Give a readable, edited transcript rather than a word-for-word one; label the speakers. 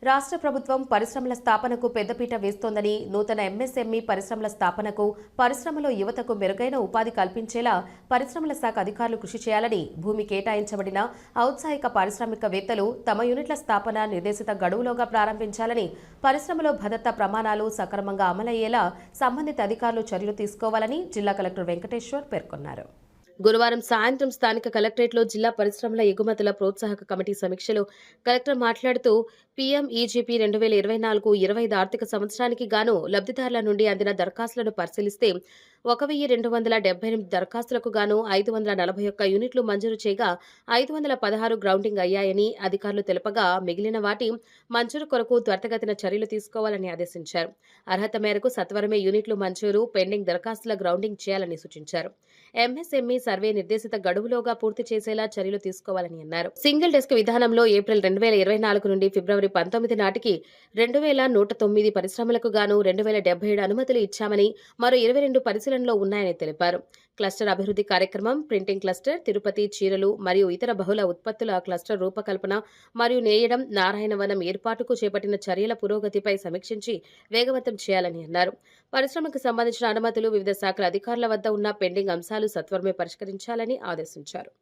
Speaker 1: రాష్ట్ర ప్రభుత్వం పరిశ్రమల స్థాపనకు పెద్దపీట వేస్తోందని, నూతన ఎంఎస్ఎంఈ పరిశ్రమల స్థాపనకు, పరిశ్రమలో యువతకు మెరుగైన ఉపాధి కల్పించేలా పరిశ్రమల శాఖ అధికారులు కృషి చేయాలని, భూమి కేటాయించబడిన ఔత్సాహిక పారిశ్రామికవేత్తలు తమ యూనిట్ల స్థాపన నిర్దేశిత గడువులోగా ప్రారంభించాలని, పరిశ్రమలో భద్రతా ప్రమాణాలు సక్రమంగా అమలయ్యేలా సంబంధిత అధికారులు చర్యలు తీసుకోవాలని జిల్లా కలెక్టర్ వెంకటేశ్వర్ పేర్కొన్నారు. గురువారం సాయంత్రం స్థానిక కలెక్టరేట్లో జిల్లా పరిశ్రమల ఎగుమతుల ప్రోత్సాహక కమిటీ సమీక్షలో కలెక్టర్ మాట్లాడుతూ పీఎంఈజీపీ 2024-25 ఆర్థిక సంవత్సరానికి గాను లబ్ధిదారుల నుండి అందిన దరఖాస్తులను పరిశీలిస్తే 1278 దరఖాస్తులకు గాను 541 యూనిట్లు మంజూరు చేయగా 516 గ్రౌండింగ్ అయ్యాయని అధికారులు తెలుపగా, మిగిలిన వాటి మంజూరు కొరకు త్వరితగతిన చర్యలు తీసుకోవాలని ఆదేశించారు. అర్హత మేరకు సత్వరమే యూనిట్లు మంజూరు, పెండింగ్ దరఖాస్తుల గ్రౌండింగ్ చేయాలని సూచించారు. ఎంఎస్ఎంఈ సర్వే నిర్దేశిత గడువులోగా పూర్తి చేసేలా చర్యలు తీసుకోవాలని అన్నారు. సింగిల్ డెస్క్ విధానంలో ఏప్రిల్ 2024 నుండి ఫిబ్రవరి 19 నాటికి 2109 పరిశ్రమలకు గాను 2077 అనుమతులు ఇచ్చామని, మరో 22 పరిశీలనలో ఉన్నాయని తెలిపారు. క్లస్టర్ అభివృద్ధి కార్యక్రమం, ప్రింటింగ్ క్లస్టర్, తిరుపతి చీరలు మరియు ఇతర బహుళ ఉత్పత్తుల క్లస్టర్ రూపకల్పన మరియు నేయడం, నారాయణవనం ఏర్పాటుకు చేపట్టిన చర్యల పురోగతిపై సమీక్షించి వేగవంతం చేయాలని అన్నారు. పరిశ్రమకు సంబంధించిన అనుమతులు వివిధ శాఖల అధికారుల వద్ద ఉన్న పెండింగ్ అంశాలు సత్వరమే పరిష్కరించాలని ఆదేశించారు.